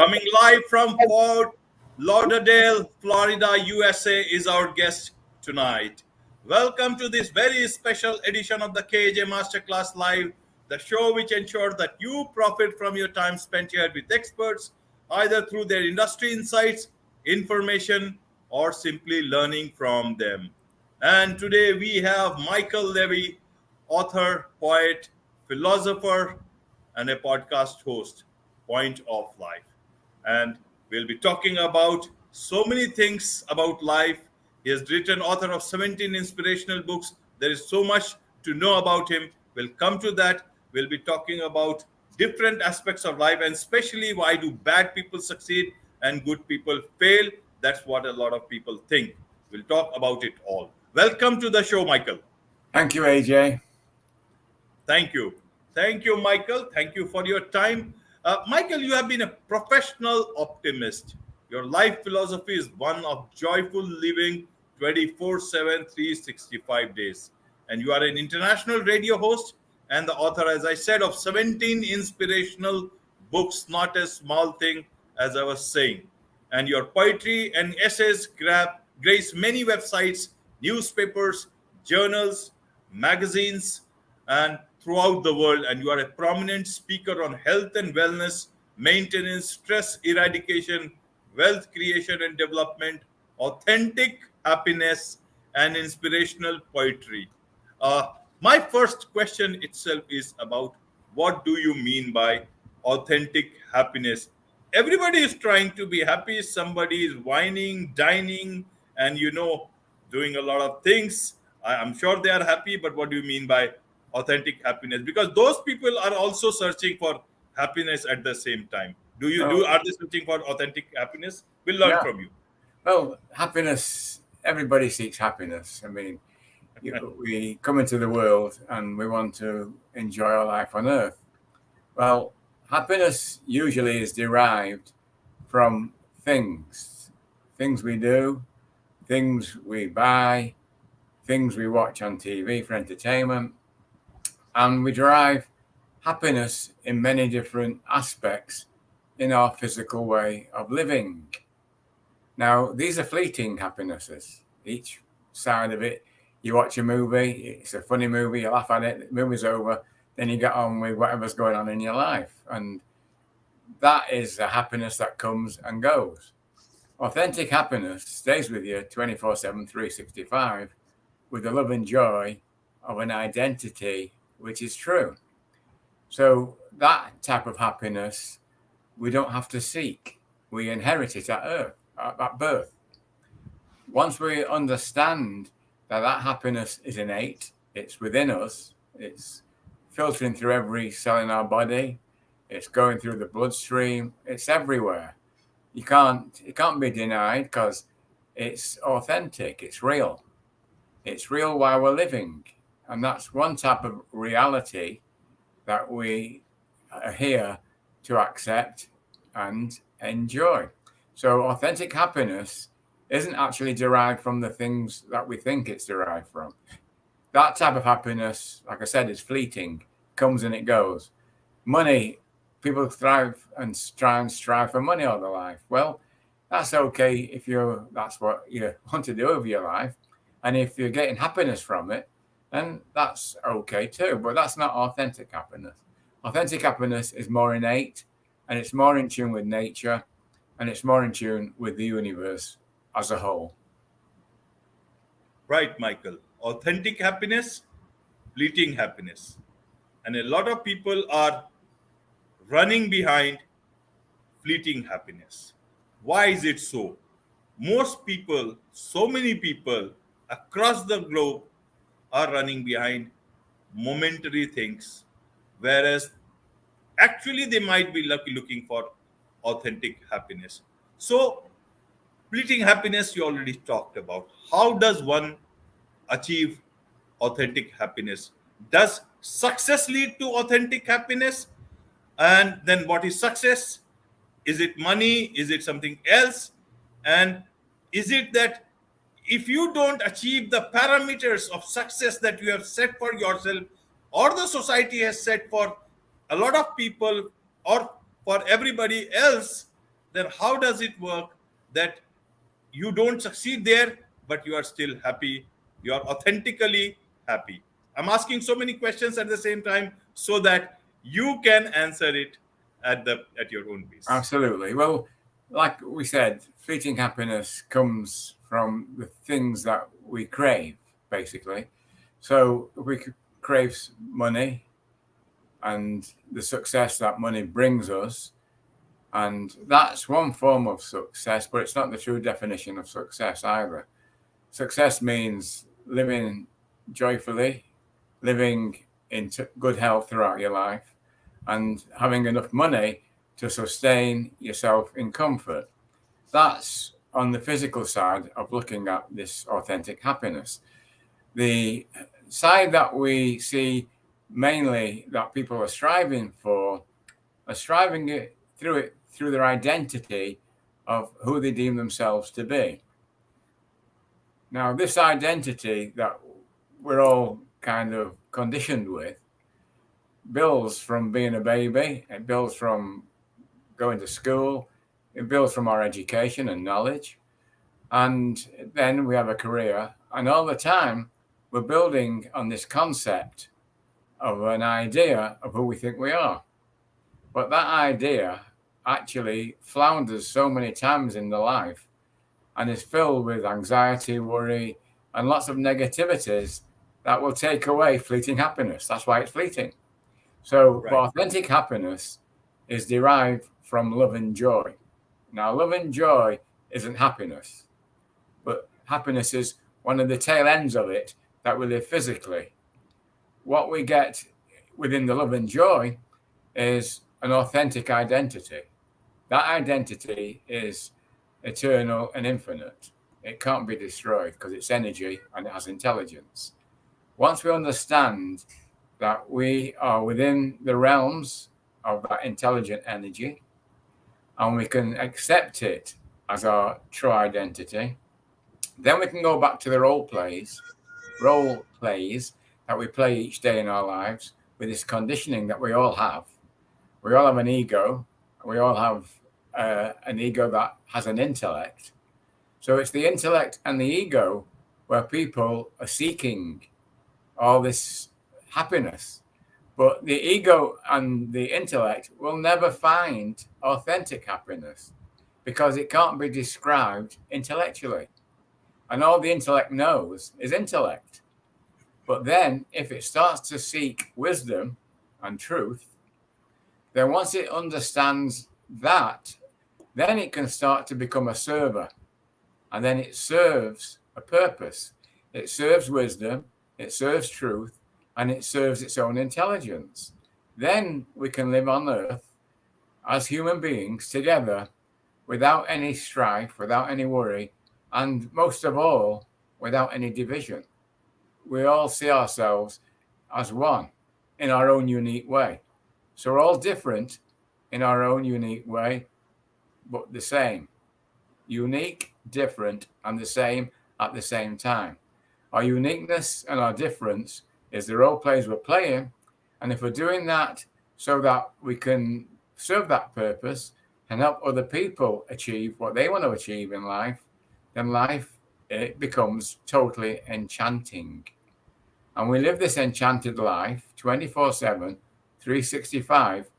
Coming live from Fort Lauderdale, Florida, USA is our guest tonight. Welcome to this very special edition of the KJ Masterclass Live, the show which ensures that you profit from your time spent here with experts, either through their industry insights, information, or simply learning from them. And today we have Michael Levy, author, poet, philosopher, and a podcast host, Point of Life. And we'll be talking about so many things about life. He has written author of 17 inspirational books. There is so much to know about him. We'll come to that. We'll be talking about different aspects of life, and especially why do bad people succeed and good people fail. That's what a lot of people think. We'll talk about it all. Welcome to the show, Michael. Thank you, AJ. Thank you. Thank you, Michael. Thank you for your time. Michael, you have been a professional optimist. Your life philosophy is one of joyful living 24/7, 365 days. And you are an international radio host and the author, as I said, of 17 inspirational books, not a small thing, as I was saying. And your poetry and essays grace many websites, newspapers, journals, magazines, and throughout the world. And you are a prominent speaker on health and wellness, maintenance, stress eradication, wealth creation and development, authentic happiness, and inspirational poetry. My first question itself is about what do you mean by authentic happiness? Everybody is trying to be happy. Somebody is whining, dining, and doing a lot of things. I'm sure they are happy, but what do you mean by authentic happiness? Because those people are also searching for happiness at the same time. Are they searching for authentic happiness? We'll learn from you. Well, happiness, everybody seeks happiness. I mean, we come into the world and we want to enjoy our life on earth. Well, happiness usually is derived from things we do, things we buy, things we watch on TV for entertainment. And we derive happiness in many different aspects in our physical way of living. Now, these are fleeting happinesses. Each side of it, you watch a movie, it's a funny movie, you laugh at it, the movie's over, then you get on with whatever's going on in your life. And that is a happiness that comes and goes. Authentic happiness stays with you 24/7, 365 with the love and joy of an identity which is true. So that type of happiness, we don't have to seek. We inherit it at birth. Once we understand that happiness is innate, it's within us, it's filtering through every cell in our body, it's going through the bloodstream, it's everywhere. It can't be denied because it's authentic, it's real. It's real while we're living. And that's one type of reality that we are here to accept and enjoy. So authentic happiness isn't actually derived from the things that we think it's derived from. That type of happiness, like I said, is fleeting, comes and it goes. Money, people thrive and try and strive for money all their life. Well, that's okay if that's what you want to do with your life. And if you're getting happiness from it, then that's okay too. But that's not authentic happiness. Authentic happiness is more innate, and it's more in tune with nature, and it's more in tune with the universe as a whole. Right, Michael. Authentic happiness, fleeting happiness. And a lot of people are running behind fleeting happiness. Why is it so? Most people, so many people across the globe are running behind momentary things, whereas actually they might be looking for authentic happiness. So, fleeting happiness, you already talked about. How does one achieve authentic happiness? Does success lead to authentic happiness? And then what is success? Is it money? Is it something else? And is it that if you don't achieve the parameters of success that you have set for yourself, or the society has set for a lot of people or for everybody else, then how does it work that you don't succeed there, but you are still happy? You are authentically happy. I'm asking so many questions at the same time so that you can answer it at your own pace. Absolutely. Well, like we said, fleeting happiness comes from the things that we crave, basically. So if we crave money and the success that money brings us, and that's one form of success, but it's not the true definition of success either. Success means living joyfully, living in good health throughout your life, and having enough money to sustain yourself in comfort. That's on the physical side of looking at this authentic happiness. The side that we see mainly that people are striving for are striving it through their identity of who they deem themselves to be. Now, this identity that we're all kind of conditioned with builds from being a baby, it builds from going to school, it builds from our education and knowledge. And then we have a career, and all the time we're building on this concept of an idea of who we think we are. But that idea actually flounders so many times in the life and is filled with anxiety, worry, and lots of negativities that will take away fleeting happiness. That's why it's fleeting. So, Right. but authentic happiness is derived from love and joy. Now, love and joy isn't happiness, but happiness is one of the tail ends of it that we live physically. What we get within the love and joy is an authentic identity. That identity is eternal and infinite. It can't be destroyed because it's energy and it has intelligence. Once we understand that we are within the realms of that intelligent energy and we can accept it as our true identity, then we can go back to the role plays that we play each day in our lives with this conditioning that we all have. We all have an ego. We all have an ego that has an intellect. So it's the intellect and the ego where people are seeking all this happiness. But the ego and the intellect will never find authentic happiness because it can't be described intellectually. And all the intellect knows is intellect. But then, if it starts to seek wisdom and truth, then once it understands that, then it can start to become a server. And then it serves a purpose. It serves wisdom, it serves truth, and it serves its own intelligence. Then we can live on earth as human beings together without any strife, without any worry, and most of all, without any division. We all see ourselves as one in our own unique way. So we're all different in our own unique way, but the same. Unique, different, and the same at the same time. Our uniqueness and our difference is the role plays we're playing. And if we're doing that so that we can serve that purpose and help other people achieve what they want to achieve in life, then life it becomes totally enchanting. And we live this enchanted life 24/7, 365,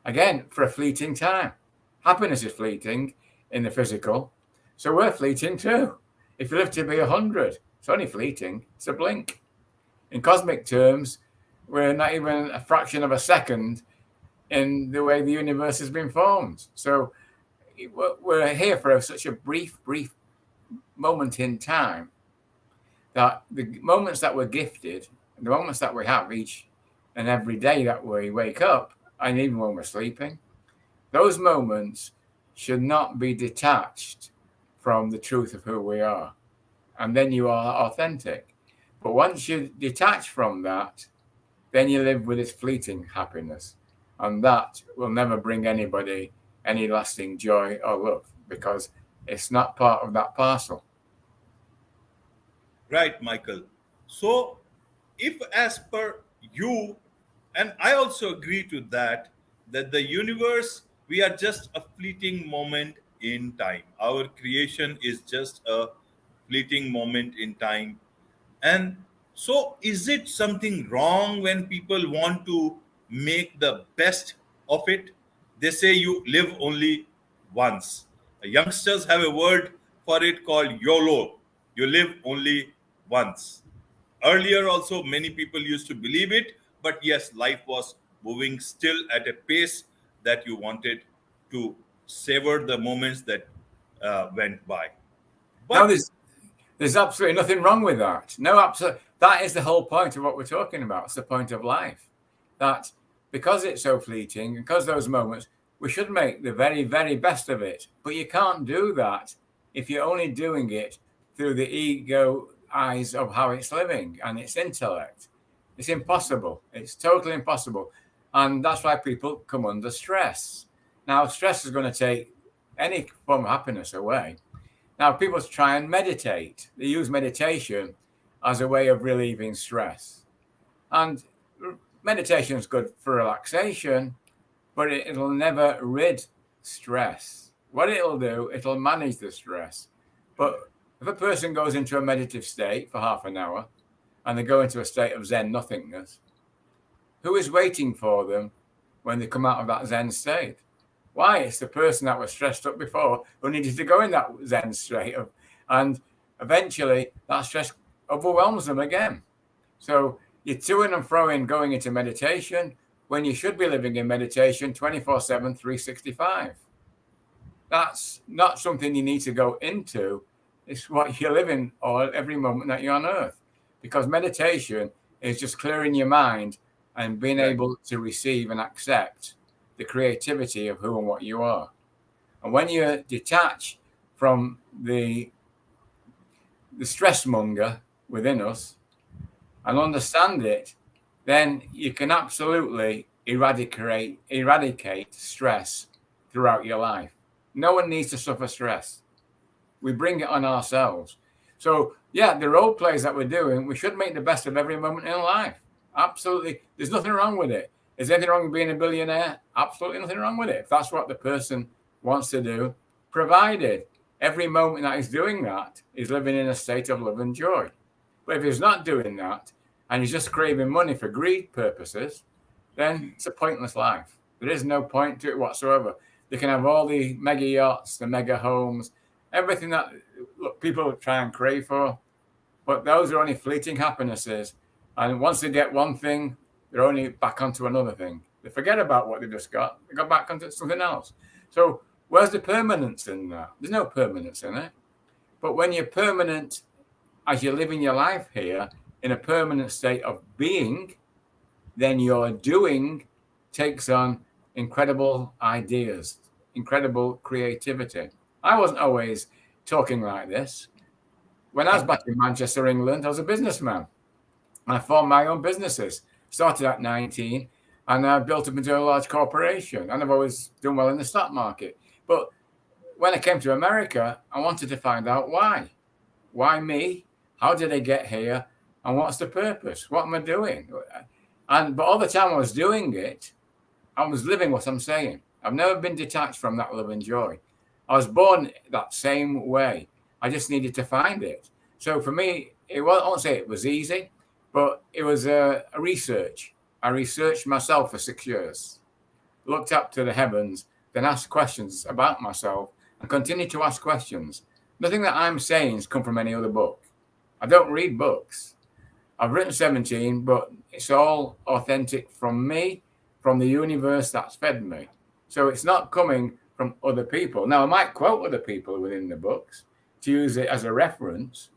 again, for a fleeting time. Happiness is fleeting in the physical, so we're fleeting too. If you live to be 100, it's only fleeting, it's a blink. In cosmic terms, we're not even a fraction of a second in the way the universe has been formed. So we're here for such a brief moment in time that the moments that we're gifted, the moments that we have each and every day that we wake up, and even when we're sleeping, those moments should not be detached from the truth of who we are. And then you are authentic. But once you detach from that, then you live with this fleeting happiness. And that will never bring anybody any lasting joy or love because it's not part of that parcel. Right, Michael. So, if as per you, and I also agree to that, that the universe, we are just a fleeting moment in time. Our creation is just a fleeting moment in time. And so, is it something wrong when people want to make the best of it? They say you live only once. Youngsters have a word for it called YOLO. You live only once. Earlier, also, many people used to believe it, but yes, life was moving still at a pace that you wanted to savor the moments that went by. Now, But there's absolutely nothing wrong with that. No, absolutely. That is the whole point of what we're talking about. It's the point of life. That because it's so fleeting, because those moments, we should make the very, very best of it. But you can't do that if you're only doing it through the ego eyes of how it's living and its intellect. It's impossible. It's totally impossible. And that's why people come under stress. Now, stress is going to take any form of happiness away. Now, people try and meditate. They use meditation as a way of relieving stress. And meditation is good for relaxation, but it'll never rid stress. What it'll do, it'll manage the stress. But if a person goes into a meditative state for half an hour and they go into a state of Zen nothingness, who is waiting for them when they come out of that Zen state? Why? It's the person that was stressed up before who needed to go in that Zen state. And eventually that stress overwhelms them again. So you're to and fro going into meditation when you should be living in meditation 24/7, 365. That's not something you need to go into. It's what you're living every moment that you're on earth. Because meditation is just clearing your mind and being right, able to receive and accept the creativity of who and what you are. And when you detach from the stress monger within us and understand it, then you can absolutely eradicate stress throughout your life. No one needs to suffer stress. We bring it on ourselves. So, yeah, the role plays that we're doing, we should make the best of every moment in life. Absolutely. There's nothing wrong with it. Is there anything wrong with being a billionaire? Absolutely nothing wrong with it. If that's what the person wants to do, provided every moment that he's doing that is living in a state of love and joy. But if he's not doing that and he's just craving money for greed purposes, then it's a pointless life. There is no point to it whatsoever. They can have all the mega yachts, the mega homes, everything that people try and crave for, but those are only fleeting happinesses. And once they get one thing, they're only back onto another thing. They forget about what they just got. They go back onto something else. So where's the permanence in that? There's no permanence in it. But when you're permanent, as you're living your life here in a permanent state of being, then your doing takes on incredible ideas, incredible creativity. I wasn't always talking like this. When I was back in Manchester, England, I was a businessman. I formed my own businesses. Started at 19 and I built up into a large corporation. And I've always done well in the stock market. But when I came to America, I wanted to find out why. Why me? How did I get here? And what's the purpose? What am I doing? But all the time I was doing it, I was living what I'm saying. I've never been detached from that love and joy. I was born that same way. I just needed to find it. So for me, I won't say it was easy, but it was a research. I researched myself for 6 years, looked up to the heavens, then asked questions about myself and continued to ask questions. Nothing that I'm saying has come from any other book. I don't read books. I've written 17, but it's all authentic from me, from the universe that's fed me. So it's not coming from other people. Now, I might quote other people within the books to use it as a reference,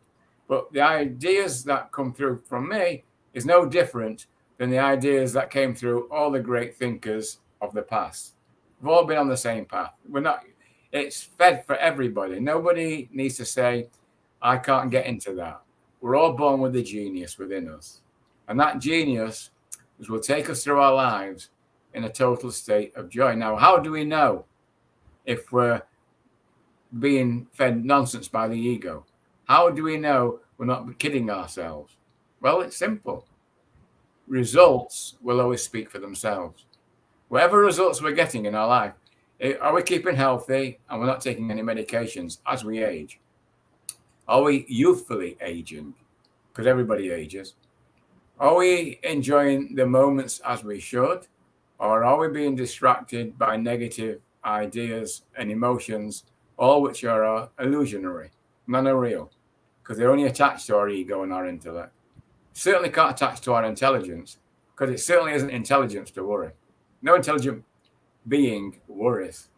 but the ideas that come through from me is no different than the ideas that came through all the great thinkers of the past. We've all been on the same path. It's fed for everybody. Nobody needs to say, I can't get into that. We're all born with the genius within us. And that genius will take us through our lives in a total state of joy. Now, how do we know if we're being fed nonsense by the ego? How do we know we're not kidding ourselves? Well, it's simple. Results will always speak for themselves. Whatever results we're getting in our life, Are we keeping healthy and we're not taking any medications as we age? Are we youthfully aging? Because everybody ages. Are we enjoying the moments as we should? Or are we being distracted by negative ideas and emotions, all which are illusionary, none are real, because they're only attached to our ego and our intellect? Certainly can't attach to our intelligence, because it certainly isn't intelligence to worry. No intelligent being worries.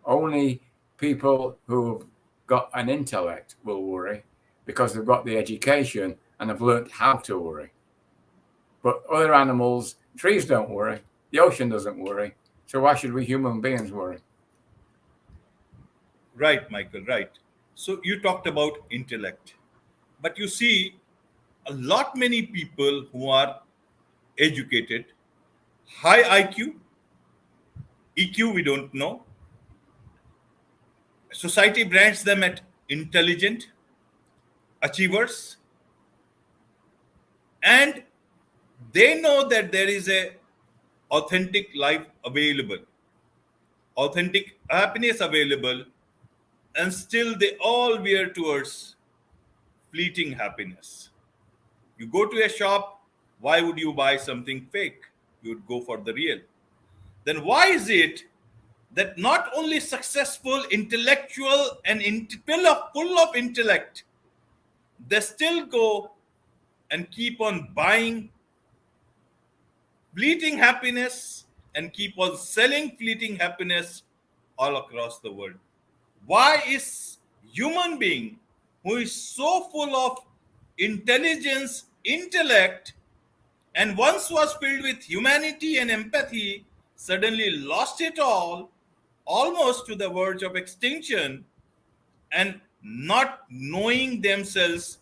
Only people who've got an intellect will worry because they've got the education and have learnt how to worry. But other animals, trees don't worry. The ocean doesn't worry. So why should we human beings worry? Right, Michael, right. So you talked about intellect. But you see, a lot many people who are educated, high IQ, EQ, we don't know. Society brands them at intelligent, achievers, and they know that there is a authentic life available, authentic happiness available, and still they all veer towards fleeting happiness. You go to a shop, why would you buy something fake? You would go for the real. Then why is it that not only successful, intellectual, and full of intellect, they still go and keep on buying fleeting happiness and keep on selling fleeting happiness all across the world? Why is human being who is so full of intelligence, intellect, and once was filled with humanity and empathy, suddenly lost it all, almost to the verge of extinction, and not knowing themselves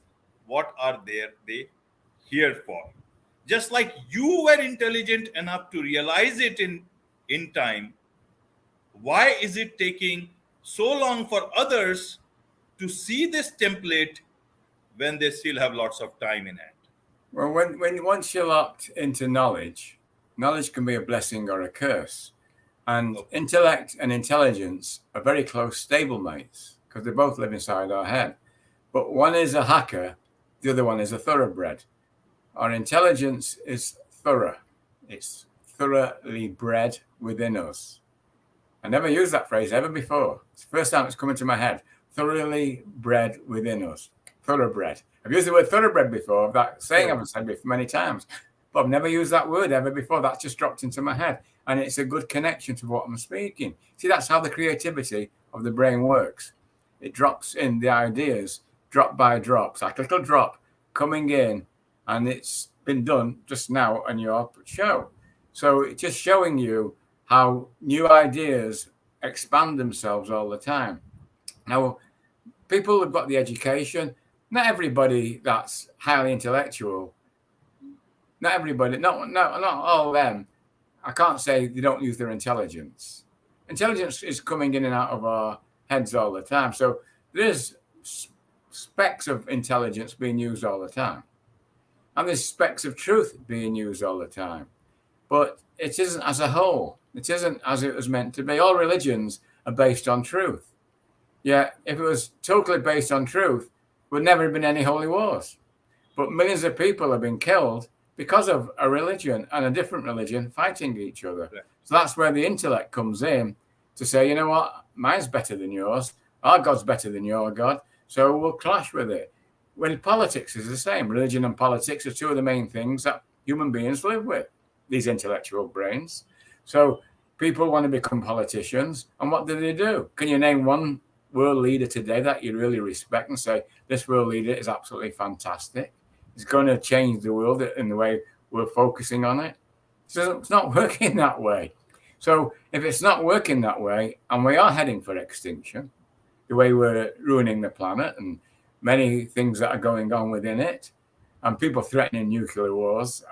what are they here for? Just like you were intelligent enough to realize it in time, why is it taking so long for others to see this template when they still have lots of time in hand? Well, when once you're locked into knowledge, knowledge can be a blessing or a curse. And Okay. intellect and intelligence are very close stablemates because they both live inside our head. But one is a hacker, the other one is a thoroughbred. Our intelligence is thorough. It's thoroughly bred within us. I never used that phrase ever before. It's the first time it's come into my head. Thoroughly bred within us. Thoroughbred. I've used the word thoroughbred before. That saying I've said before many times. But I've never used that word ever before. That's just dropped into my head. And it's a good connection to what I'm speaking. See, that's how the creativity of the brain works. It drops in the ideas, drop by drop. It's like a little drop coming in. And it's been done just now on your show. So it's just showing you how new ideas expand themselves all the time. Now, people have got the education. Not everybody that's highly intellectual. Not everybody. Not all of them. I can't say they don't use their intelligence. Intelligence is coming in and out of our heads all the time. So there's specks of intelligence being used all the time. And there's specks of truth being used all the time. But it isn't as a whole. It isn't as it was meant to be. All religions are based on truth. Yeah, if it was totally based on truth, there would never have been any holy wars. But millions of people have been killed because of a religion and a different religion fighting each other. Right. So that's where the intellect comes in to say, you know what, mine's better than yours. Our God's better than your God. So we'll clash with it. When politics is the same, religion and politics are two of the main things that human beings live with, these intellectual brains. So people want to become politicians. And what do? Can you name one world leader today that you really respect and say, this world leader is absolutely fantastic? It's going to change the world in the way we're focusing on it. So it's not working that way. So if it's not working that way, and we are heading for extinction, the way we're ruining the planet and many things that are going on within it, and people threatening nuclear wars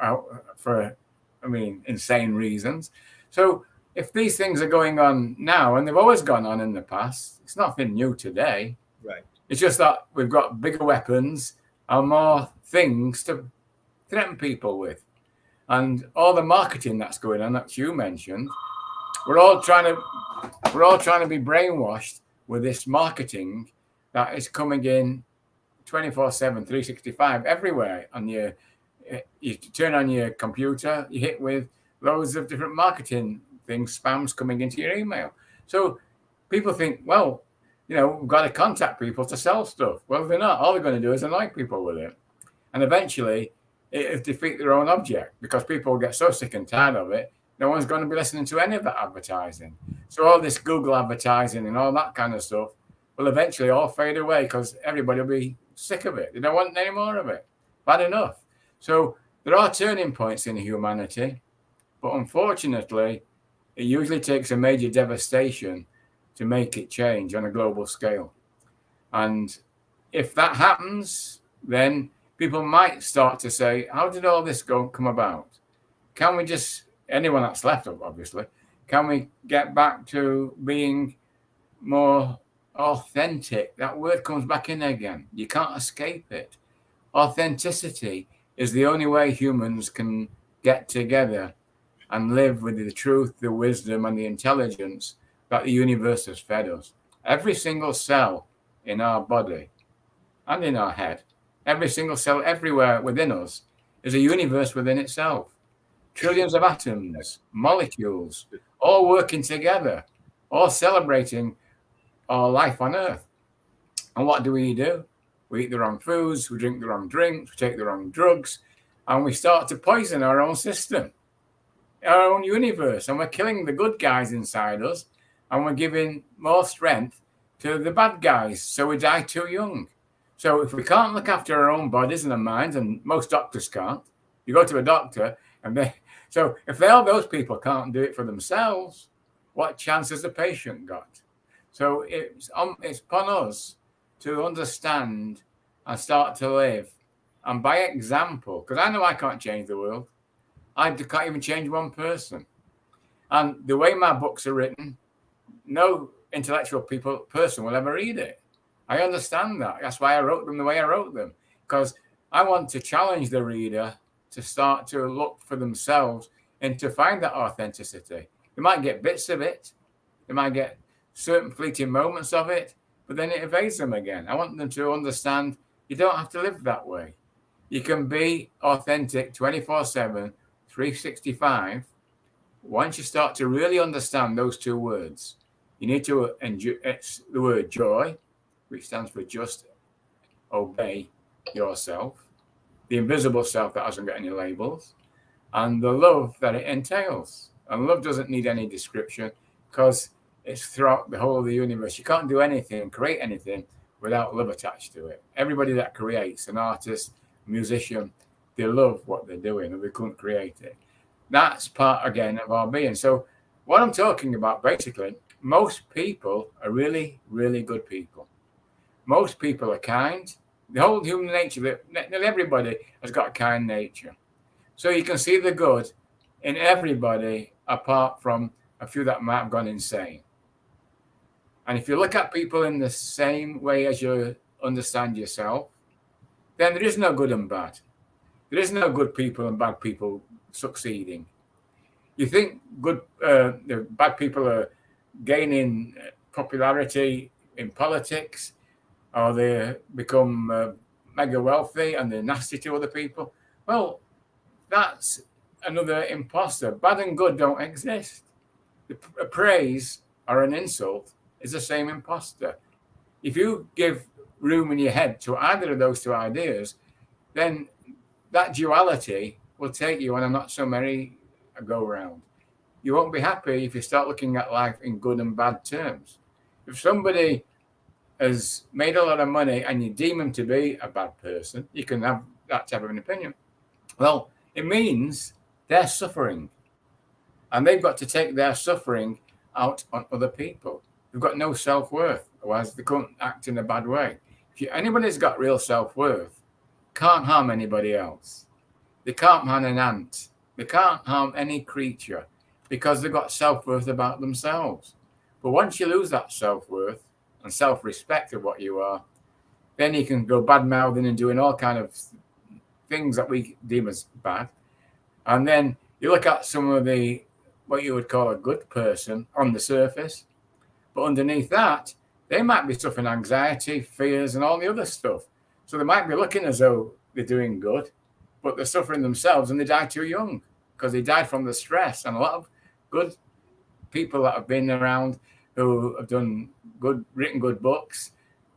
for, insane reasons. So if these things are going on now, and they've always gone on in the past, it's nothing new today. Right. It's just that we've got bigger weapons and more things to threaten people with. And all the marketing that's going on, that you mentioned, we're all trying to We're all trying to be brainwashed with this marketing that is coming in 24/7, 365 everywhere. On you turn on your computer, you hit with loads of different marketing things, spams coming into your email. So people think, well, we've got to contact people to sell stuff. Well, they're not. All they're going to do is annoy people with it. And eventually, it'll defeat their own object because people get so sick and tired of it, no one's going to be listening to any of that advertising. So all this Google advertising and all that kind of stuff will eventually all fade away because everybody will be sick of it. They don't want any more of it. Bad enough. So there are turning points in humanity, but unfortunately, it usually takes a major devastation to make it change on a global scale. And if that happens, then people might start to say, how did all this come about? Can we just, anyone that's left, obviously, can we get back to being more authentic? That word comes back in again. You can't escape it. Authenticity is the only way humans can get together and live with the truth, the wisdom, and the intelligence that the universe has fed us. Every single cell in our body and in our head, every single cell everywhere within us is a universe within itself. Trillions of atoms, molecules, all working together, all celebrating our life on Earth. And what do? We eat the wrong foods, we drink the wrong drinks, we take the wrong drugs, and we start to poison our own system, our own universe, and we're killing the good guys inside us, and we're giving more strength to the bad guys, so we die too young. So if we can't look after our own bodies and our minds, and most doctors can't, you go to a doctor, so if all those people can't do it for themselves, what chance has the patient got? So it's upon us to understand and start to live, and by example, because I know I can't change the world. I can't even change one person. And the way my books are written, no intellectual person will ever read it. I understand that. That's why I wrote them the way I wrote them, because I want to challenge the reader to start to look for themselves and to find that authenticity. They might get bits of it. They might get certain fleeting moments of it, but then it evades them again. I want them to understand you don't have to live that way. You can be authentic 24/7, 365. Once you start to really understand those two words, you need to enjoy. It's the word joy, which stands for just obey yourself, the invisible self that hasn't got any labels, and the love that it entails. And love doesn't need any description because it's throughout the whole of the universe. You can't do anything, create anything without love attached to it. Everybody that creates, an artist, musician, they love what they're doing or they couldn't create it. That's part, again, of our being. So what I'm talking about, basically, most people are really, really good people. Most people are kind. The whole human nature, nearly everybody has got a kind nature. So you can see the good in everybody apart from a few that might have gone insane. And if you look at people in the same way as you understand yourself, then there is no good and bad. There is no good people and bad people succeeding. You think the bad people are gaining popularity in politics, or they become mega wealthy and they're nasty to other people? Well, that's another imposter. Bad and good don't exist. A praise or an insult is the same imposter. If you give room in your head to either of those two ideas, then that duality will take you on a not so merry go round. You won't be happy if you start looking at life in good and bad terms. If somebody has made a lot of money and you deem them to be a bad person, you can have that type of an opinion. Well, it means they're suffering, and they've got to take their suffering out on other people. They've got no self-worth, otherwise they can't act in a bad way. If anybody's got real self-worth, can't harm anybody else. They can't harm an ant. They can't harm any creature because they've got self-worth about themselves. But once you lose that self-worth and self-respect of what you are, then you can go bad-mouthing and doing all kind of things that we deem as bad. And then you look at some of what you would call a good person on the surface, But underneath that, they might be suffering anxiety, fears, and all the other stuff. So they might be looking as though they're doing good, but they're suffering themselves and they die too young because they died from the stress. And a lot of good people that have been around who have done good, written good books,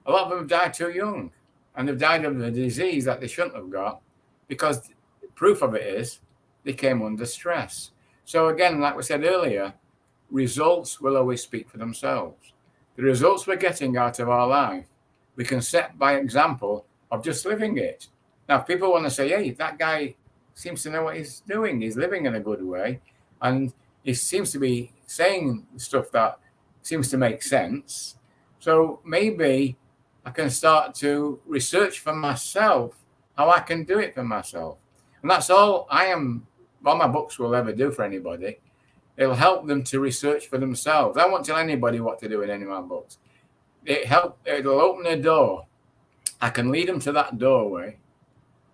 a lot of them have died too young. And they've died of a disease that they shouldn't have got because proof of it is they came under stress. So again, like we said earlier, results will always speak for themselves. The results we're getting out of our life, we can set by example of just living it. Now, if people want to say, hey, that guy seems to know what he's doing, he's living in a good way, and he seems to be saying stuff that seems to make sense. So maybe I can start to research for myself how I can do it for myself. And that's all my books will ever do for anybody. It'll help them to research for themselves. I won't tell anybody what to do in any of my books. It'll open a door. I can lead them to that doorway,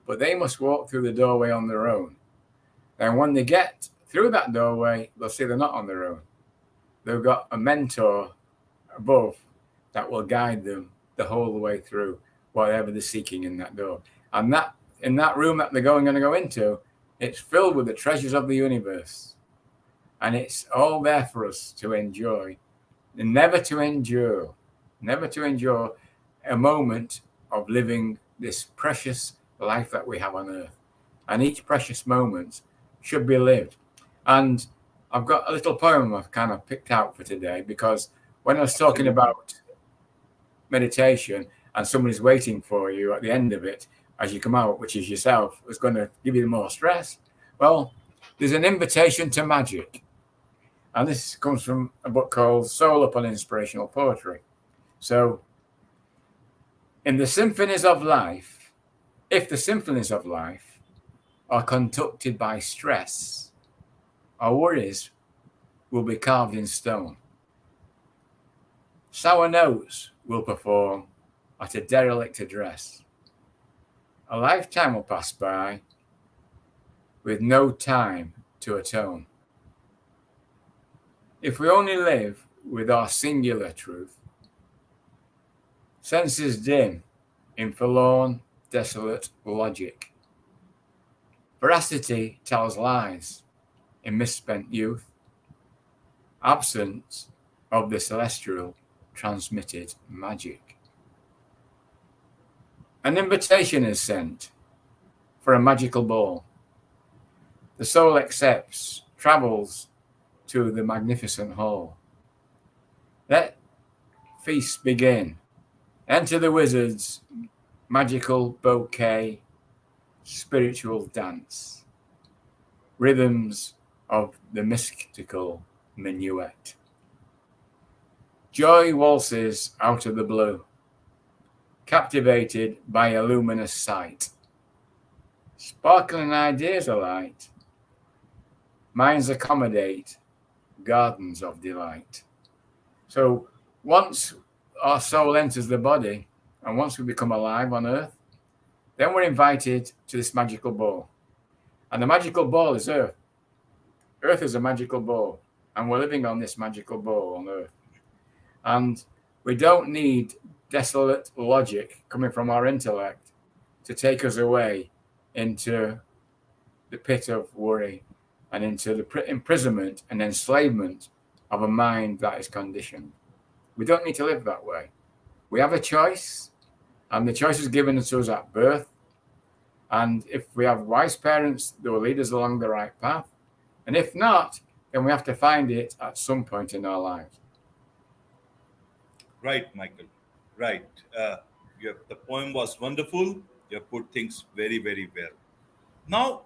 but they must walk through the doorway on their own. And when they get through that doorway, they'll see they're not on their own. They've got a mentor above that will guide them the whole way through whatever they're seeking in that door. And that in that room that they're going to go into, it's filled with the treasures of the universe. And it's all there for us to enjoy and never to endure a moment of living this precious life that we have on earth. And each precious moment should be lived. And I've got a little poem I've kind of picked out for today, because when I was talking about meditation and somebody's waiting for you at the end of it as you come out, which is yourself, is going to give you more stress. Well, there's an invitation to magic. And this comes from a book called Soul Upon Inspirational Poetry. So, in the symphonies of life, if the symphonies of life are conducted by stress, our worries will be carved in stone. Sour notes will perform at a derelict address. A lifetime will pass by with no time to atone. If we only live with our singular truth, senses dim in forlorn, desolate logic. Veracity tells lies in misspent youth. Absence of the celestial transmitted magic. An invitation is sent for a magical ball. The soul accepts, travels to the magnificent hall. Let feasts begin. Enter the wizard's magical bouquet, spiritual dance, rhythms of the mystical minuet. Joy waltzes out of the blue, captivated by a luminous sight. Sparkling ideas alight, minds accommodate, gardens of delight. So once our soul enters the body, and once we become alive on earth, then we're invited to this magical ball. And the magical ball is earth. Earth is a magical ball, and we're living on this magical ball on earth. And we don't need desolate logic coming from our intellect to take us away into the pit of worry and into the imprisonment and enslavement of a mind that is conditioned. We don't need to live that way. We have a choice, and the choice is given to us at birth. And if we have wise parents, they will lead us along the right path. And if not, then we have to find it at some point in our lives. Right, Michael. Right. The poem was wonderful. You have put things very, very well. Now,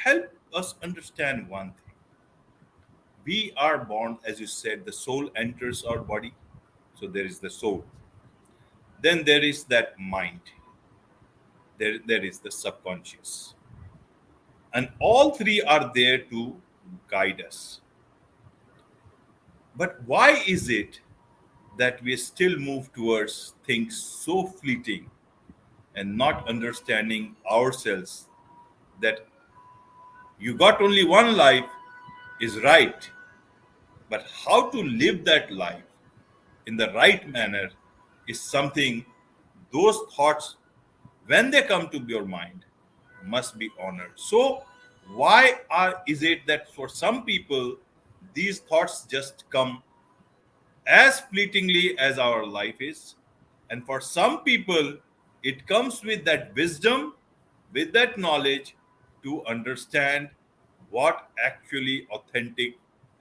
help us understand one thing. We are born, as you said, the soul enters our body. So there is the soul. Then there is that mind. There is the subconscious. And all three are there to guide us. But why is it that we still move towards things so fleeting and not understanding ourselves that you got only one life is right, but how to live that life in the right manner is something, those thoughts, when they come to your mind, must be honored. So why is it that for some people these thoughts just come as fleetingly as our life is, and for some people it comes with that wisdom, with that knowledge, to understand what actually authentic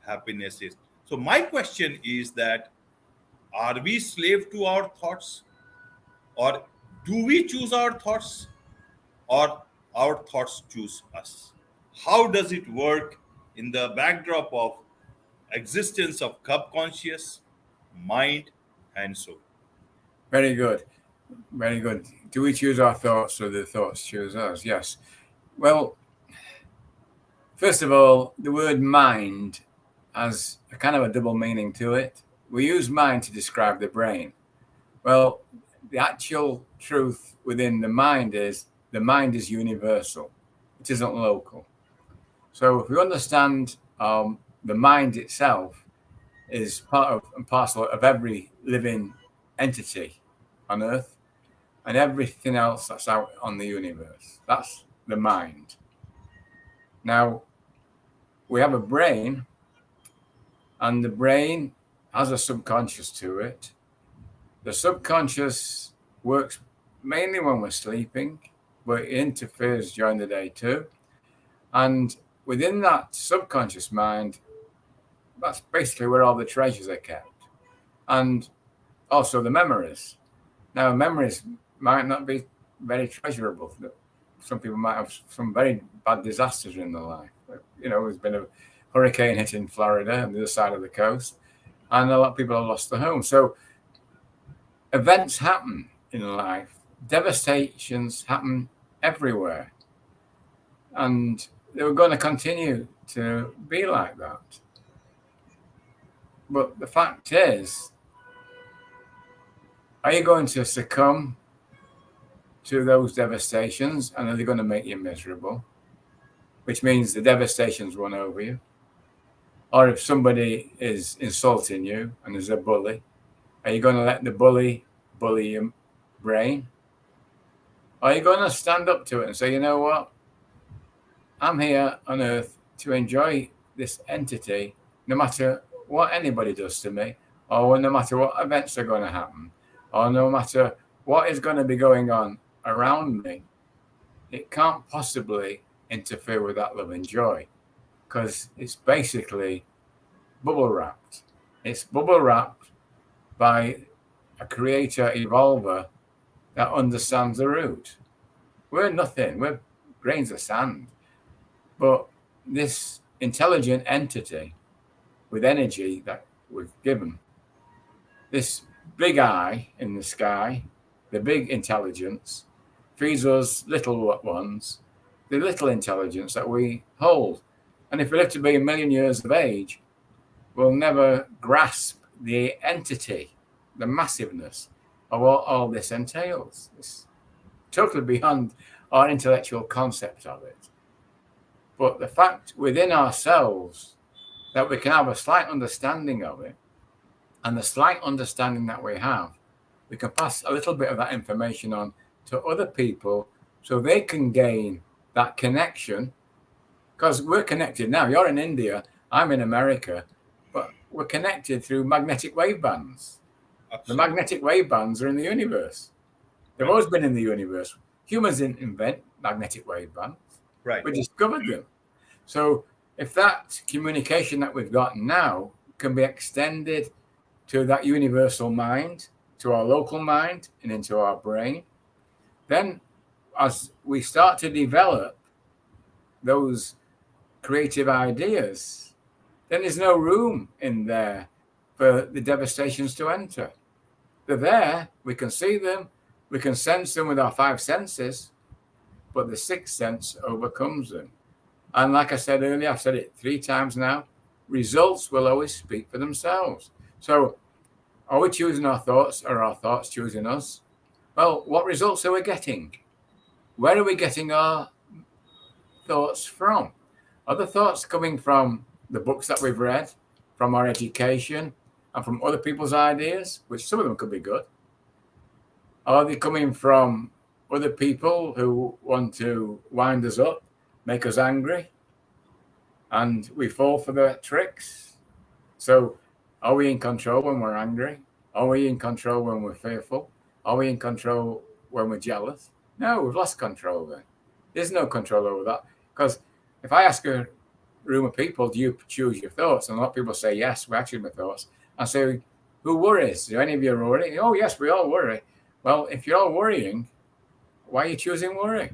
happiness is. So my question is that, are we slave to our thoughts, or do we choose our thoughts, or our thoughts choose us? How does it work in the backdrop of existence of subconscious, mind, and soul? Very good. Very good. Do we choose our thoughts or the thoughts choose us? Yes. Well, first of all, the word mind has a kind of a double meaning to it. We use mind to describe the brain. Well, the actual truth within the mind is universal. It isn't local. So if we understand the mind itself is part of and parcel of every living entity on Earth and everything else that's out on the universe. That's the mind. Now, we have a brain, and the brain has a subconscious to it. The subconscious works mainly when we're sleeping, but it interferes during the day too. And within that subconscious mind, that's basically where all the treasures are kept. And also the memories. Now, memories might not be very treasurable. Some people might have some very bad disasters in their life. There's been a hurricane hitting Florida on the other side of the coast, and a lot of people have lost their home. So events happen in life. Devastations happen everywhere. And they were going to continue to be like that. But the fact is, are you going to succumb to those devastations, and are they going to make you miserable? Which means the devastations run over you. Or if somebody is insulting you and there's a bully, are you going to let the bully your brain? Or are you going to stand up to it and say, you know what? I'm here on Earth to enjoy this entity, no matter what anybody does to me, or no matter what events are going to happen, or no matter what is going to be going on around me. It can't possibly interfere with that love and joy, because it's basically bubble wrapped. It's bubble wrapped by a creator evolver that understands the root. We're nothing. We're grains of sand. But this intelligent entity with energy that we've given, this big eye in the sky, the big intelligence, feeds us little ones, the little intelligence that we hold. And if we live to be 1,000,000 years of age, we'll never grasp the entity, the massiveness of what all this entails. It's totally beyond our intellectual concept of it. But the fact within ourselves that we can have a slight understanding of it, and the slight understanding that we have, we can pass a little bit of that information on to other people so they can gain that connection. Because we're connected now. You're in India, I'm in America, but we're connected through magnetic wave bands. Absolutely. The magnetic wave bands are in the universe. They've always been in the universe. Humans didn't invent magnetic wave bands. Right. We discovered them. So if that communication that we've got now can be extended to that universal mind, to our local mind, and into our brain, then as we start to develop those creative ideas, then there's no room in there for the devastations to enter. They're there, we can see them, we can sense them with our 5 senses, but the 6th sense overcomes them. And like I said earlier, I've said it 3 times now, results will always speak for themselves. So are we choosing our thoughts, or are our thoughts choosing us? Well, what results are we getting? Where are we getting our thoughts from? Are the thoughts coming from the books that we've read, from our education, and from other people's ideas, which some of them could be good? Are they coming from other people who want to wind us up, make us angry, and we fall for their tricks? So, are we in control when we're angry? Are we in control when we're fearful? Are we in control when we're jealous? No, we've lost control then. There's no control over that. Because if I ask a room of people, do you choose your thoughts? And a lot of people say, yes, we actually my thoughts. I say, who worries? Do any of you worry? Oh, yes, we all worry. Well, if you're all worrying, why are you choosing worry?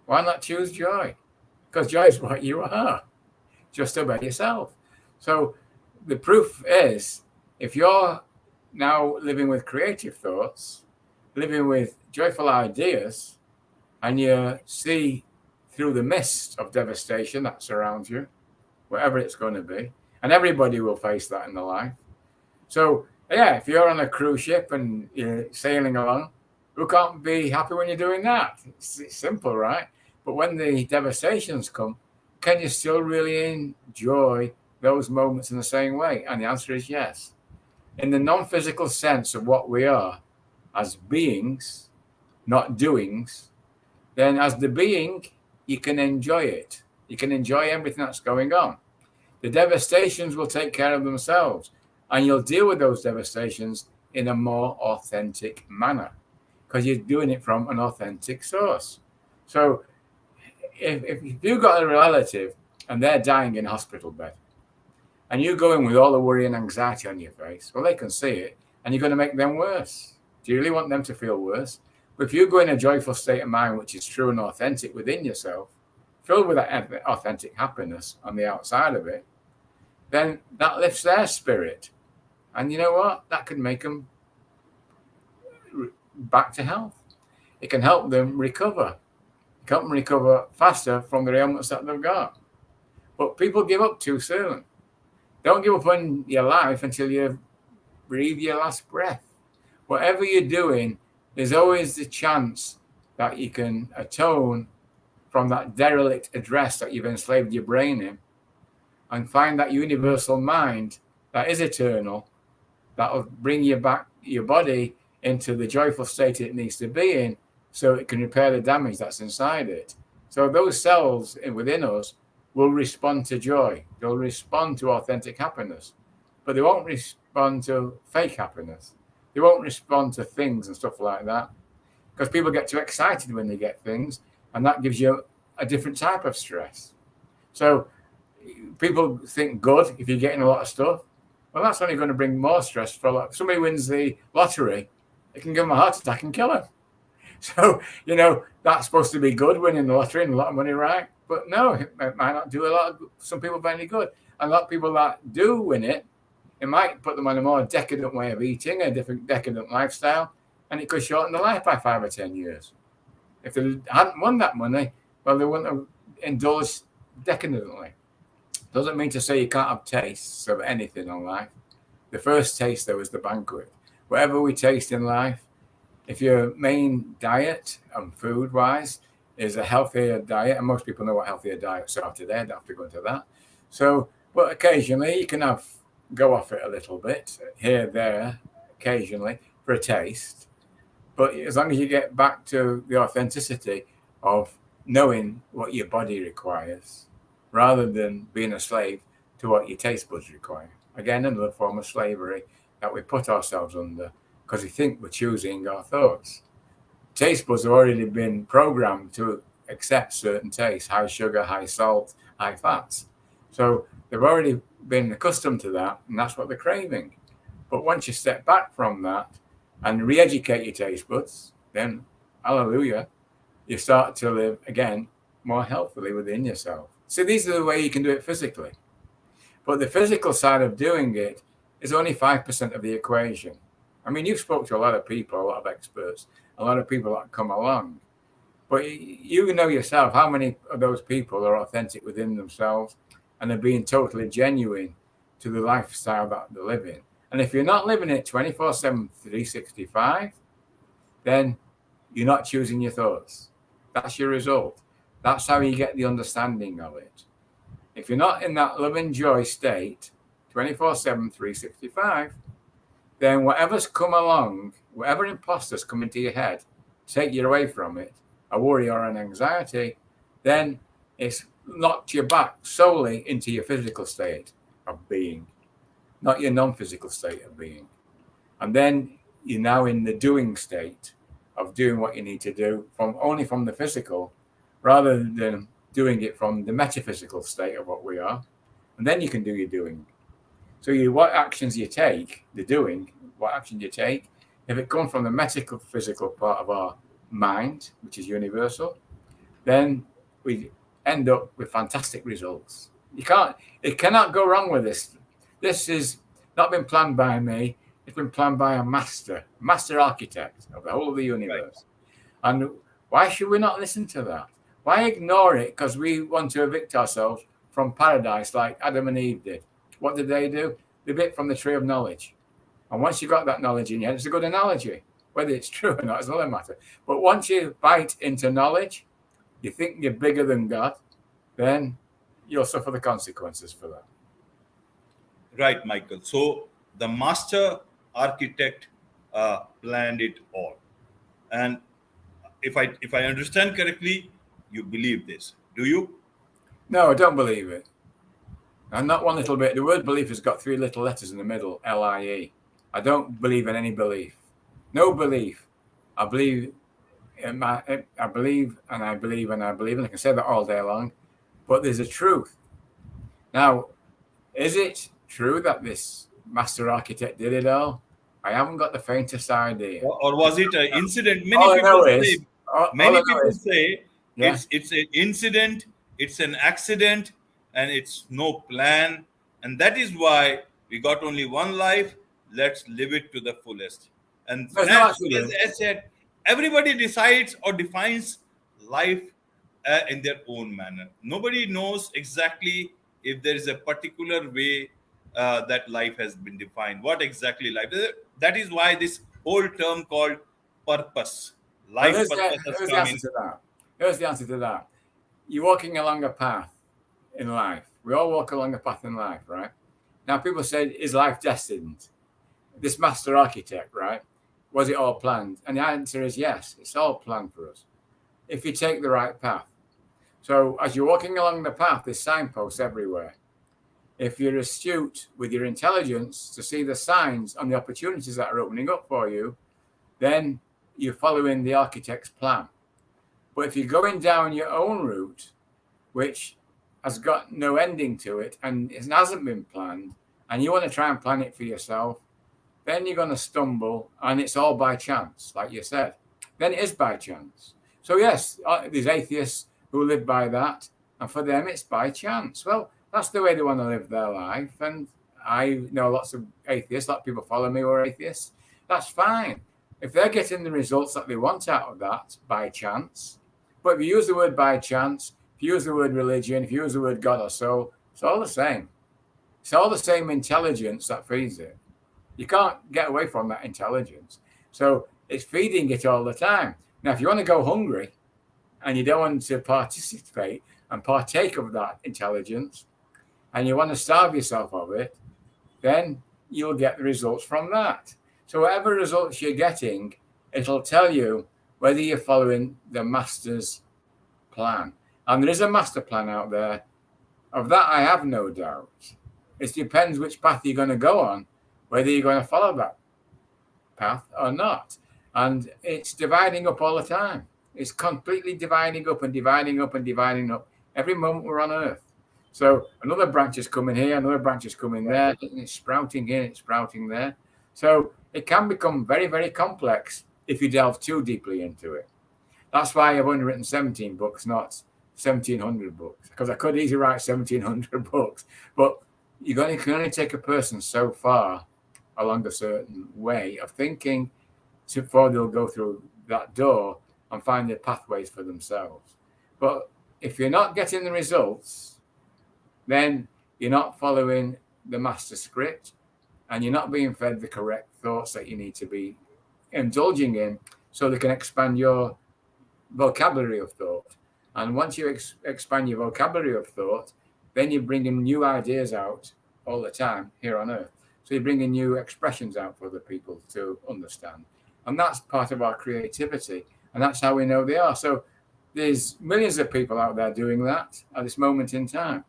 Why not choose joy? Because joy is what you are. Just obey yourself. So the proof is, if you're now living with creative thoughts, living with joyful ideas, and you see through the mist of devastation that surrounds you, whatever it's going to be, and everybody will face that in their life. So, yeah, if you're on a cruise ship and you're sailing along, who can't be happy when you're doing that? It's simple, right? But when the devastations come, can you still really enjoy those moments in the same way? And the answer is yes. In the non-physical sense of what we are as beings, not doings, then as the being, you can enjoy it. You can enjoy everything that's going on. The devastations will take care of themselves, and you'll deal with those devastations in a more authentic manner because you're doing it from an authentic source. So if you've got a relative and they're dying in a hospital bed, and you go in with all the worry and anxiety on your face, well, they can see it, and you're going to make them worse. Do you really want them to feel worse? But if you go in a joyful state of mind, which is true and authentic within yourself, filled with that authentic happiness on the outside of it, then that lifts their spirit. And you know what? That can make them back to health. It can help them recover. It can help them recover faster from the ailments that they've got. But people give up too soon. Don't give up on your life until you breathe your last breath. Whatever you're doing, there's always the chance that you can atone from that derelict address that you've enslaved your brain in and find that universal mind that is eternal, that will bring you back your body into the joyful state it needs to be in so it can repair the damage that's inside it. So those cells within us will respond to joy. They'll respond to authentic happiness, but they won't respond to fake happiness. They won't respond to things and stuff like that because people get too excited when they get things, and that gives you a different type of stress. So people think good if you're getting a lot of stuff. Well, that's only going to bring more stress. For a lot. If somebody wins the lottery, it can give them a heart attack and kill them. So, that's supposed to be good, winning the lottery and a lot of money, right? But no, it might not do a lot of some people very good. And a lot of people that do win it, it might put them on a more decadent way of eating, a different decadent lifestyle, and it could shorten their life by 5 or 10 years. If they hadn't won that money, well, they wouldn't have indulged decadently. Doesn't mean to say you can't have tastes of anything in life. The first taste, though, is the banquet. Whatever we taste in life, if your main diet and food-wise is a healthier diet, and most people know what healthier diets are today, I don't have to go into that. So, but occasionally you can go off it a little bit, here, there, occasionally, for a taste. But as long as you get back to the authenticity of knowing what your body requires, rather than being a slave to what your taste buds require. Again, another form of slavery that we put ourselves under because we think we're choosing our thoughts. Taste buds have already been programmed to accept certain tastes, high sugar, high salt, high fats. So they've already been accustomed to that, and that's what they're craving. But once you step back from that and re-educate your taste buds, then, hallelujah, you start to live, again, more healthily within yourself. So these are the way you can do it physically. But the physical side of doing it is only 5% of the equation. I mean, you've spoke to a lot of people, a lot of experts, a lot of people that come along. But you know yourself how many of those people are authentic within themselves and are being totally genuine to the lifestyle that they're living. And if you're not living it 24/7, 365, then you're not choosing your thoughts. That's your result. That's how you get the understanding of it. If you're not in that love and joy state, 24/7, 365, then whatever's come along, whatever imposters come into your head, take you away from it, a worry or an anxiety, then it's knocked you back solely into your physical state of being, not your non-physical state of being. And then you're now in the doing state of doing what you need to do from the physical, rather than doing it from the metaphysical state of what we are. And then you can do your doing. So what actions you take, the doing, what action you take, if it comes from the metaphysical part of our mind, which is universal, then we end up with fantastic results. It cannot go wrong with this. This is not been planned by me. It's been planned by a master architect of the whole of the universe. Right. And why should we not listen to that? Why ignore it because we want to evict ourselves from paradise like Adam and Eve did? What did? They bit from the tree of knowledge. And once you've got that knowledge in your head, it's a good analogy. Whether it's true or not is another matter. But once you bite into knowledge, you think you're bigger than God, then you'll suffer the consequences for that. Right, Michael. So the master architect planned it all. And if I understand correctly, you believe this. Do you? No, I don't believe it. And not one little bit. The word belief has got 3 little letters in the middle, LIE. I don't believe in any belief. No belief. I believe and I believe, and I believe, and I believe, and I can say that all day long, but there's a truth. Now, is it true that this master architect did it all? I haven't got the faintest idea. Or was it an incident? Many people say it's an incident, it's an accident, and it's no plan. And that is why we got only one life. Let's live it to the fullest. And as I said, everybody decides or defines life in their own manner. Nobody knows exactly if there is a particular way that life has been defined. What exactly life is. That is why this whole term called purpose. Life purpose has come in. Here's the answer to that. You're walking along a path in life. We all walk along a path in life, right? Now, people say, is life destined? This master architect, right? Was it all planned? And the answer is yes, it's all planned for us if you take the right path. So as you're walking along the path, there's signposts everywhere. If you're astute with your intelligence to see the signs and the opportunities that are opening up for you, then you're following the architect's plan. But if you're going down your own route, which has got no ending to it and it hasn't been planned, and you want to try and plan it for yourself, then you're going to stumble, and it's all by chance, like you said. Then it is by chance. So yes, there's atheists who live by that, and for them it's by chance. Well, that's the way they want to live their life, and I know lots of atheists, a lot of people follow me who are atheists. That's fine. If they're getting the results that they want out of that by chance, but if you use the word by chance, if you use the word religion, if you use the word God or soul, it's all the same. It's all the same intelligence that feeds it. You can't get away from that intelligence. So it's feeding it all the time. Now, if you want to go hungry and you don't want to participate and partake of that intelligence and you want to starve yourself of it, then you'll get the results from that. So whatever results you're getting, it'll tell you whether you're following the master's plan. And there is a master plan out there. Of that, I have no doubt. It depends which path you're going to go on, whether you're going to follow that path or not. And it's dividing up all the time. It's completely dividing up and dividing up and dividing up every moment we're on Earth. So another branch is coming here, another branch is coming there, and it's sprouting here, it's sprouting there. So it can become very, very complex if you delve too deeply into it. That's why I've only written 17 books, not 1,700 books, because I could easily write 1,700 books. But you can only take a person so far along a certain way of thinking before they'll go through that door and find the pathways for themselves. But if you're not getting the results, then you're not following the master script and you're not being fed the correct thoughts that you need to be indulging in so they can expand your vocabulary of thought. And once you expand your vocabulary of thought, then you're bringing new ideas out all the time here on Earth. So you're bringing new expressions out for other people to understand. And that's part of our creativity. And that's how we know they are. So there's millions of people out there doing that at this moment in time.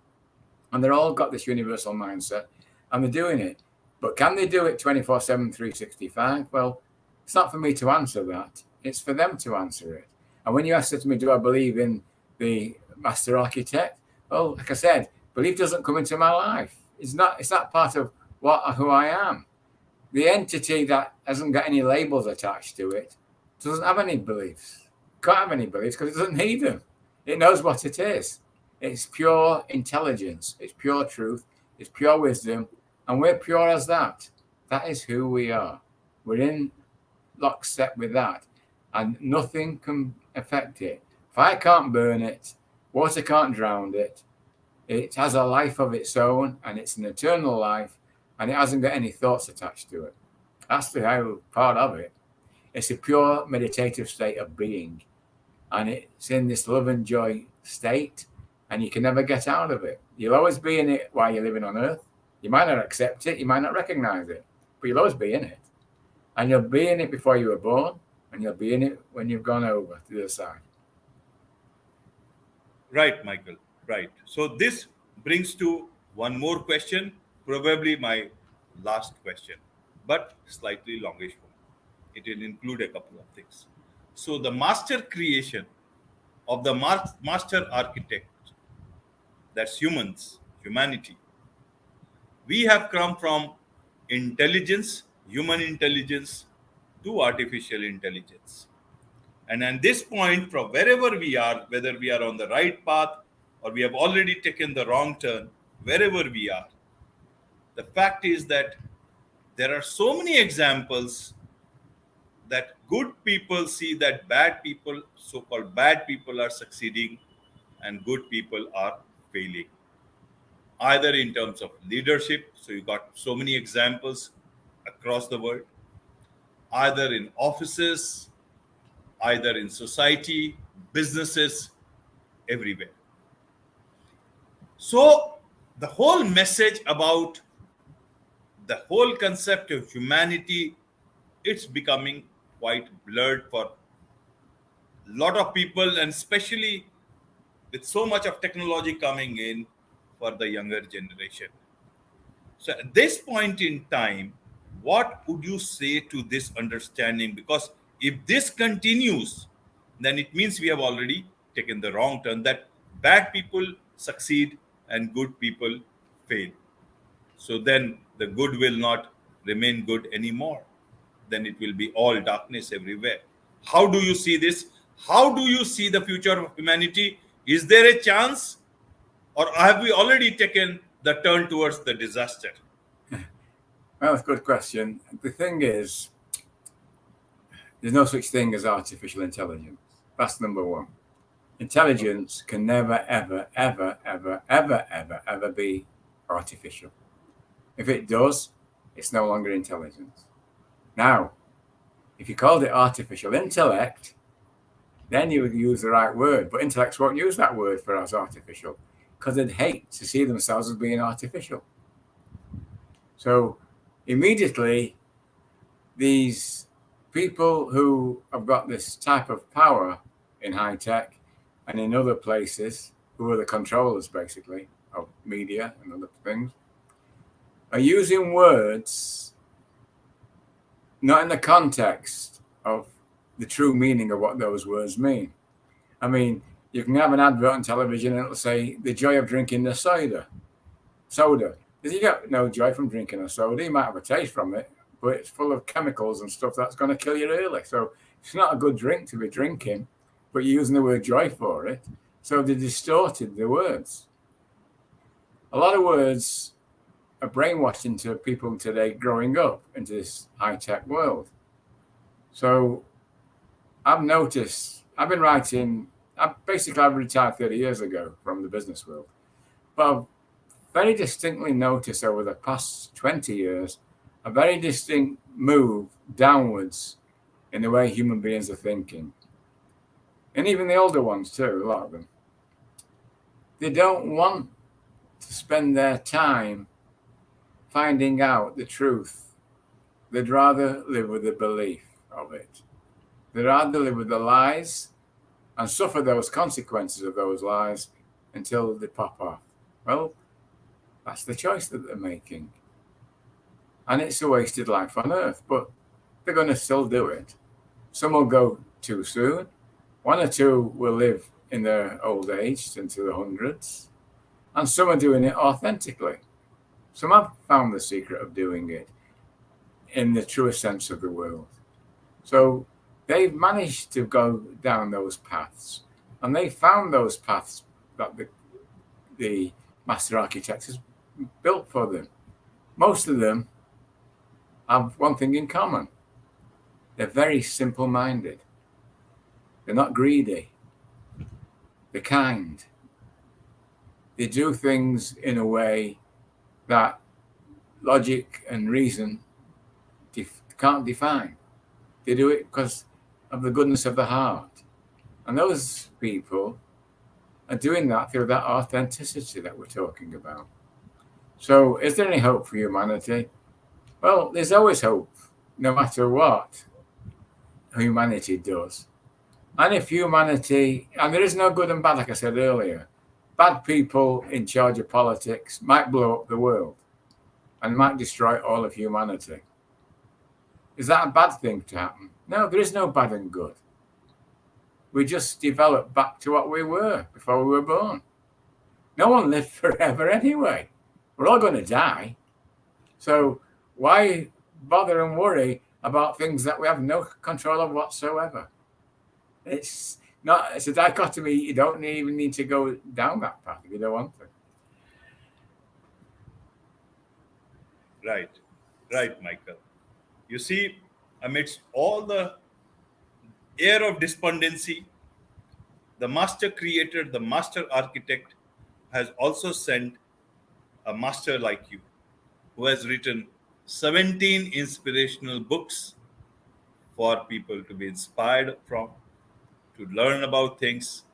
And they're all got this universal mindset and they're doing it. But can they do it 24/7, 365? Well, it's not for me to answer that. It's for them to answer it. And when you ask me, do I believe in the master architect? Well, like I said, belief doesn't come into my life. It's not part of who I am. The entity that hasn't got any labels attached to it doesn't have any beliefs. Can't have any beliefs because it doesn't need them. It knows what it is. It's pure intelligence. It's pure truth. It's pure wisdom. And we're pure as that. That is who we are. We're in lockstep with that. And nothing can affect it. Fire can't burn it. Water can't drown it. It has a life of its own, and it's an eternal life, and it hasn't got any thoughts attached to it. That's the whole part of it. It's a pure meditative state of being, and it's in this love and joy state, and you can never get out of it. You'll always be in it while you're living on earth. You might not accept it, you might not recognize it, but you'll always be in it. And you'll be in it before you were born, and you'll be in it when you've gone over to the other side. Right, Michael. Right. So this brings to one more question, probably my last question, but slightly longish one. It will include a couple of things. So the master creation of the master architect, that's humanity. We have come from intelligence, human intelligence, to artificial intelligence. And at this point, from wherever we are, whether we are on the right path or we have already taken the wrong turn, wherever we are, the fact is that there are so many examples that good people see that bad people, so called bad people, are succeeding and good people are failing. Either in terms of leadership, so you got so many examples across the world, either in offices, either in society, businesses, everywhere. So, the whole message about the whole concept of humanity, it's becoming quite blurred for a lot of people, and especially with so much of technology coming in for the younger generation. So, at this point in time, what would you say to this understanding? Because if this continues, then it means we have already taken the wrong turn, that bad people succeed and good people fail. So then the good will not remain good anymore. Then it will be all darkness everywhere. How do you see this? How do you see the future of humanity? Is there a chance, or have we already taken the turn towards the disaster? Well, that's a good question. The thing is, there's no such thing as artificial intelligence. That's number one. Intelligence can never, ever, ever, ever, ever, ever, ever be artificial. If it does, it's no longer intelligence. Now, if you called it artificial intellect, then you would use the right word. But intellects won't use that word for as artificial because they'd hate to see themselves as being artificial. So immediately, these people who have got this type of power in high tech and in other places, who are the controllers basically of media and other things, are using words not in the context of the true meaning of what those words mean. I mean, you can have an advert on television and it'll say the joy of drinking the soda. Because you get no joy from drinking a soda. You might have a taste from it, but it's full of chemicals and stuff that's going to kill you early. So it's not a good drink to be drinking, but you're using the word joy for it. So they distorted the words. A lot of words are brainwashed into people today growing up into this high-tech world. So I've noticed, I've been writing, I've retired 30 years ago from the business world, but I've very distinctly noticed over the past 20 years a very distinct move downwards in the way human beings are thinking. And even the older ones too, a lot of them. They don't want to spend their time finding out the truth. They'd rather live with the belief of it. They'd rather live with the lies and suffer those consequences of those lies until they pop off. Well, that's the choice that they're making. And it's a wasted life on earth, but they're going to still do it. Some will go too soon. One or two will live in their old age into the hundreds. And some are doing it authentically. Some have found the secret of doing it in the truest sense of the word. So they've managed to go down those paths. And they found those paths that the master architect has built for them. Most of them have one thing in common. They're very simple-minded. They're not greedy. They're kind. They do things in a way that logic and reason can't define. They do it because of the goodness of the heart. And those people are doing that through that authenticity that we're talking about. So is there any hope for humanity? Well, there's always hope, no matter what humanity does. And if humanity, and there is no good and bad, like I said earlier, bad people in charge of politics might blow up the world and might destroy all of humanity. Is that a bad thing to happen? No, there is no bad and good. We just develop back to what we were before we were born. No one lived forever anyway. We're all going to die. So why bother and worry about things that we have no control of whatsoever? It's a dichotomy. You don't even need to go down that path if you don't want to. Right, Michael. You see, amidst all the air of despondency, the master creator, the master architect has also sent a master like you who has written 17 inspirational books for people to be inspired from, to learn about things.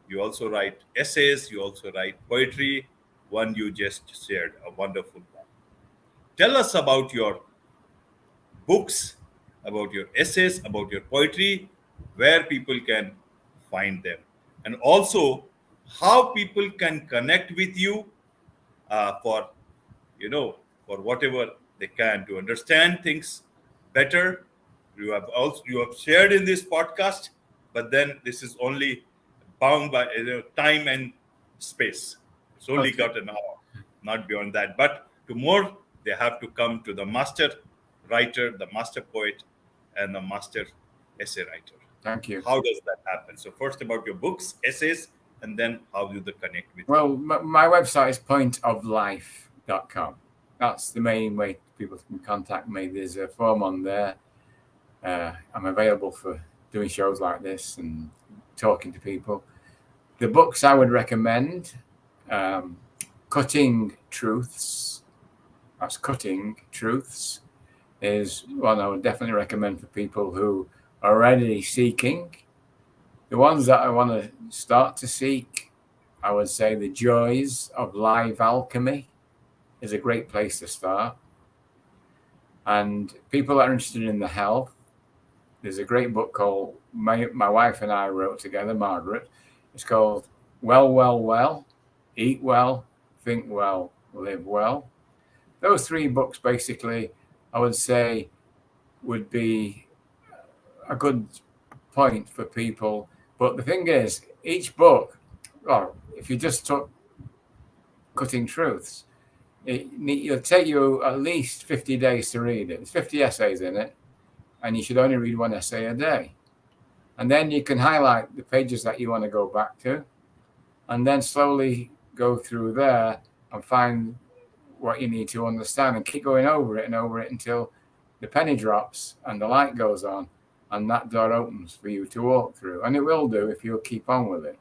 You also write essays, you also write poetry, one you just shared, a wonderful one. Tell us about your books, about your essays, about your poetry, where people can find them, and also how people can connect with you for for whatever they can to understand things better. You have shared in this podcast, but then this is only bound by time and space. It's only Okay. got an hour, not beyond that. But to more, they have to come to the master writer, the master poet, and the master essay writer. Thank you. How does that happen? So first about your books, essays, and then how do they connect with you? Well, my website is pointoflife.com. That's the main way people can contact me. There's a form on there. I'm available for doing shows like this and talking to people. The books I would recommend, Cutting Truths. That's Cutting Truths is one I would definitely recommend for people who are already seeking. The ones that I want to start to seek, I would say The Joys of Live Alchemy is a great place to start. And people that are interested in the health, there's a great book called, my wife and I wrote together, Margaret. It's called Well, Well, Well, Eat Well, Think Well, Live Well. Those three books basically, I would say, would be a good point for people. But the thing is, each book, or if you just took Cutting Truths, it'll take you at least 50 days to read it. There's 50 essays in it, and you should only read one essay a day. And then you can highlight the pages that you want to go back to, and then slowly go through there and find what you need to understand and keep going over it and over it until the penny drops and the light goes on and that door opens for you to walk through. And it will do if you'll keep on with it.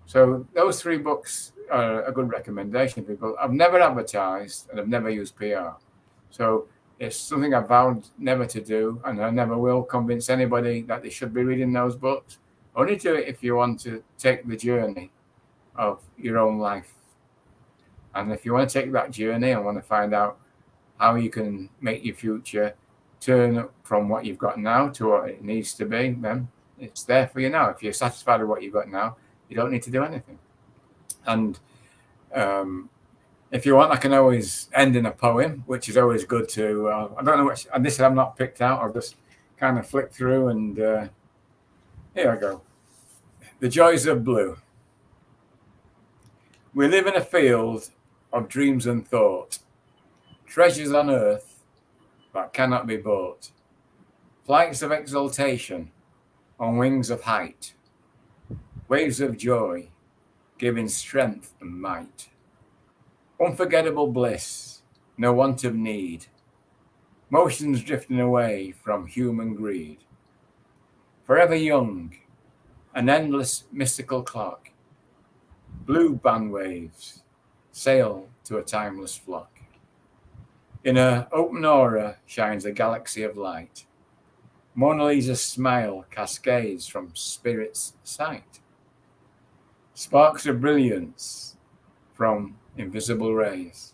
So those three books are a good recommendation to people. I've never advertised and I've never used PR. So it's something I've vowed never to do, and I never will convince anybody that they should be reading those books. Only do it if you want to take the journey of your own life. And if you want to take that journey and want to find out how you can make your future turn from what you've got now to what it needs to be, then it's there for you now. If you're satisfied with what you've got now, you don't need to do anything. And if you want, I can always end in a poem, which is always good to. I don't know which, and this I've not picked out. I've just kind of flicked through, and here I go. The Joys of Blue. We live in a field of dreams and thought, treasures on earth that cannot be bought, flights of exaltation on wings of height, waves of joy giving strength and might, unforgettable bliss, no want of need, motions drifting away from human greed, forever young, an endless mystical clock, blue band waves sail to a timeless flock. In her open aura shines a galaxy of light. Mona Lisa's smile cascades from spirit's sight. Sparks of brilliance from invisible rays.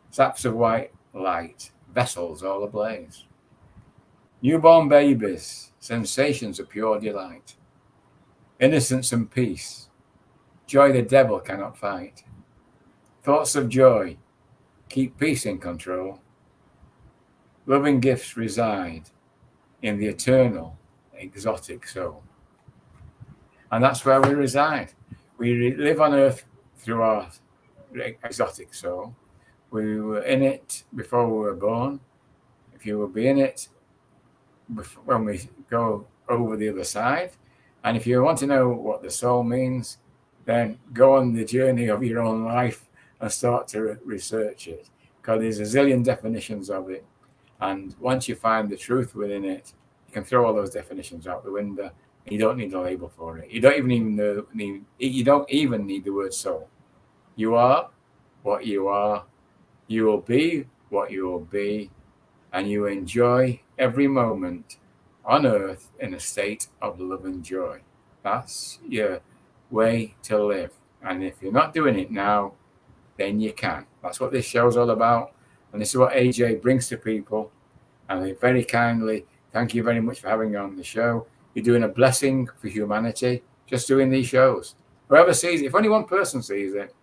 Saps of white light, vessels all ablaze. Newborn babies, sensations of pure delight. Innocence and peace, joy the devil cannot fight. Thoughts of joy, keep peace in control. Loving gifts reside in the eternal, exotic soul. And that's where we reside. We live on earth through our exotic soul. We were in it before we were born. If you will be in it when we go over the other side. And if you want to know what the soul means, then go on the journey of your own life and start to research it, because there's a zillion definitions of it. And once you find the truth within it, you can throw all those definitions out the window. And you don't need a label for it. You don't even need the word soul. You are what you are. You will be what you will be, and you enjoy every moment on earth in a state of love and joy. That's your way to live. And if you're not doing it now, then you can. That's what this show's all about. And this is what AJ brings to people. And I very kindly thank you very much for having me on the show. You're doing a blessing for humanity just doing these shows. Whoever sees it, if only one person sees it,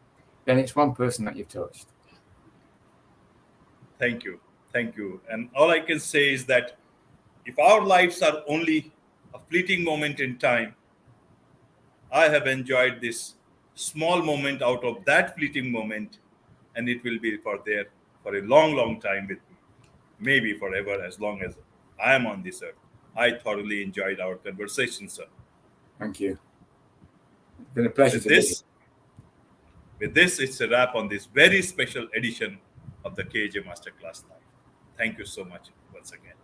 then it's one person that you've touched. Thank you. Thank you. And all I can say is that if our lives are only a fleeting moment in time, I have enjoyed this small moment out of that fleeting moment, and it will be for a long, long time with me, maybe forever, as long as I am on this earth. I thoroughly enjoyed our conversation, sir. Thank you. It's been a pleasure With to be here. with this, it's a wrap on this very special edition of the KJ Masterclass Live. Thank you so much once again.